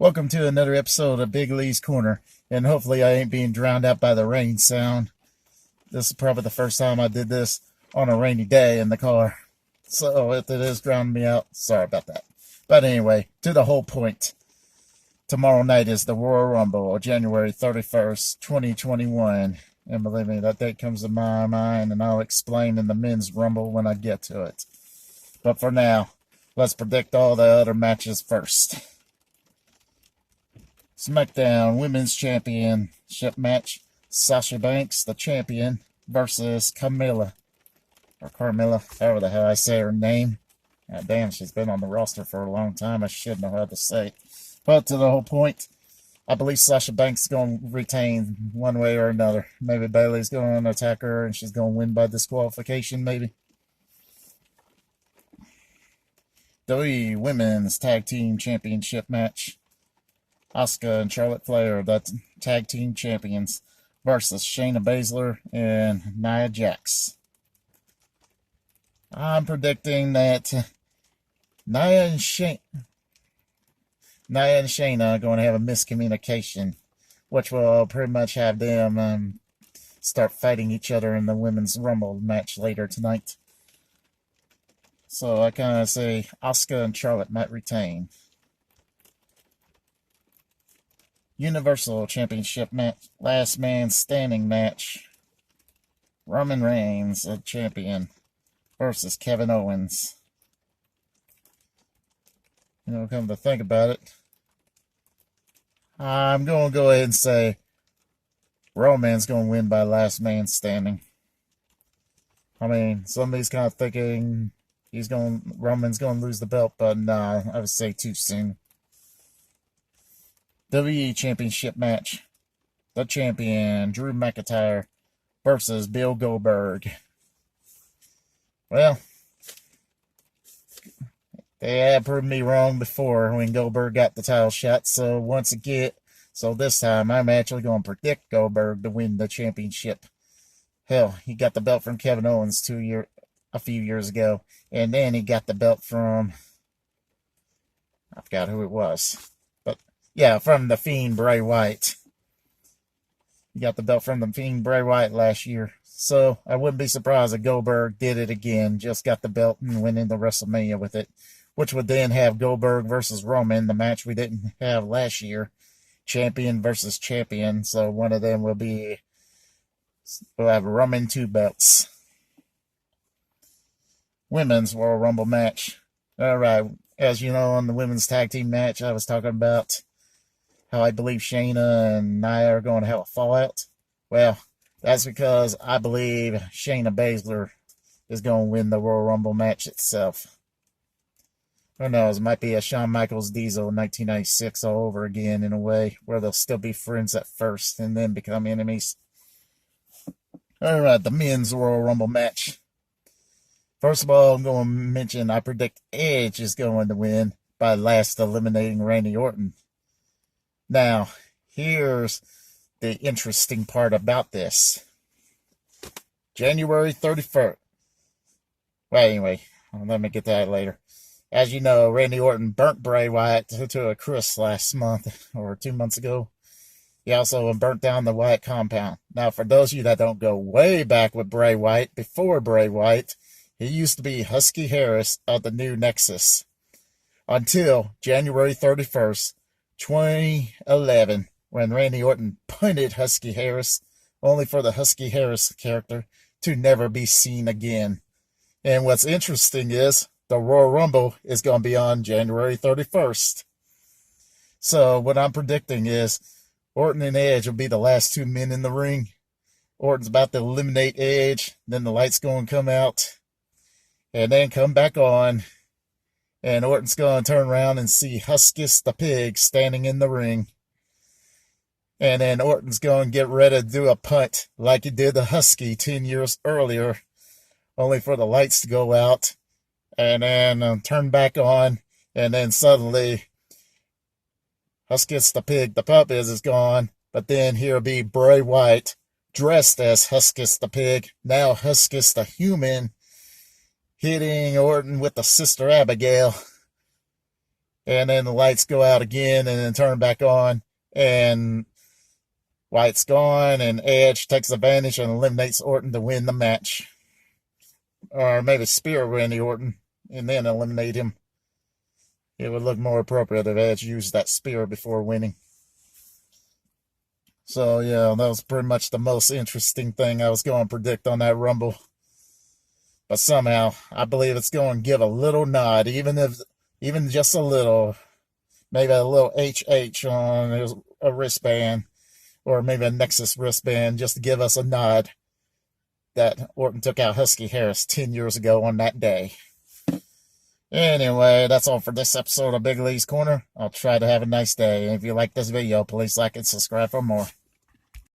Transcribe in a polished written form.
Welcome to another episode of Big Lee's Corner, and hopefully I ain't being drowned out by the rain sound. This is probably the first time I did this on a rainy day in the car. So if it is drowning me out, sorry about that. But anyway, to the whole point. Tomorrow night is the Royal Rumble, January 31st, 2021. And believe me, that date comes to my mind, and I'll explain in the Men's Rumble when I get to it. But for now, let's predict all the other matches first. SmackDown Women's Championship match. Sasha Banks, the champion, versus Carmella, however the hell I say her name. God damn, she's been on the roster for a long time. I should know how to say it. But to the whole point, I believe Sasha Banks is going to retain one way or another. Maybe Bayley's going to attack her and she's going to win by disqualification, maybe. WWE Women's Tag Team Championship match. Asuka and Charlotte Flair, the tag team champions, versus Shayna Baszler and Nia Jax. I'm predicting that Nia and Shayna are going to have a miscommunication, which will pretty much have them start fighting each other in the Women's Rumble match later tonight. So I kind of say Asuka and Charlotte might retain. Universal Championship match, last man standing match. Roman Reigns, the champion, versus Kevin Owens. Come to think about it, I'm going to go ahead and say Roman's going to win by last man standing. I mean, somebody's kind of thinking Roman's going to lose the belt, but nah, I would say too soon. WWE Championship match. The champion, Drew McIntyre, versus Bill Goldberg. Well, they have proved me wrong before when Goldberg got the title shot. So this time I'm actually going to predict Goldberg to win the championship. Hell, he got the belt from Kevin Owens a few years ago, and then he got the belt from, I forgot who it was. Yeah, from The Fiend, Bray Wyatt. He got the belt from The Fiend, Bray Wyatt last year. So I wouldn't be surprised if Goldberg did it again, just got the belt and went into WrestleMania with it, which would then have Goldberg versus Roman, the match we didn't have last year. Champion versus champion. So one of them will have Roman 2 belts. Women's Royal Rumble match. All right. As you know, on the women's tag team match, I was talking about how I believe Shayna and Nia are going to have a fallout. Well, that's because I believe Shayna Baszler is going to win the Royal Rumble match itself. Who knows, it might be a Shawn Michaels Diesel 1996 all over again in a way, where they'll still be friends at first and then become enemies. Alright, the men's Royal Rumble match. First of all, I'm going to mention I predict Edge is going to win by last eliminating Randy Orton. Now, here's the interesting part about this. January 31st. Well, anyway, let me get to that later. As you know, Randy Orton burnt Bray Wyatt to a crisp last month, or 2 months ago. He also burnt down the Wyatt compound. Now, for those of you that don't go way back with Bray Wyatt, before Bray Wyatt, he used to be Husky Harris of the New Nexus. Until January 31st, 2011, when Randy Orton punted Husky Harris, only for the Husky Harris character to never be seen again. And what's interesting is, the Royal Rumble is going to be on January 31st. So what I'm predicting is, Orton and Edge will be the last 2 men in the ring. Orton's about to eliminate Edge, then the lights going to come out, and then come back on. And Orton's going to turn around and see Huskus the pig standing in the ring. And then Orton's going to get ready to do a punt like he did the Husky 10 years earlier, only for the lights to go out and then turn back on. And then suddenly, Huskus the pig, the pup is gone. But then here'll be Bray Wyatt dressed as Huskus the pig, now Huskus the human, hitting Orton with the Sister Abigail. And then the lights go out again and then turn back on. And Wyatt's gone, and Edge takes advantage and eliminates Orton to win the match. Or maybe spear Randy Orton and then eliminate him. It would look more appropriate if Edge used that spear before winning. So, yeah, that was pretty much the most interesting thing I was going to predict on that Rumble. But somehow, I believe it's going to give a little nod, even just a little, maybe a little HH on a wristband, or maybe a Nexus wristband, just to give us a nod that Orton took out Husky Harris 10 years ago on that day. Anyway, that's all for this episode of Big Lee's Corner. I'll try to have a nice day. And if you like this video, please like and subscribe for more.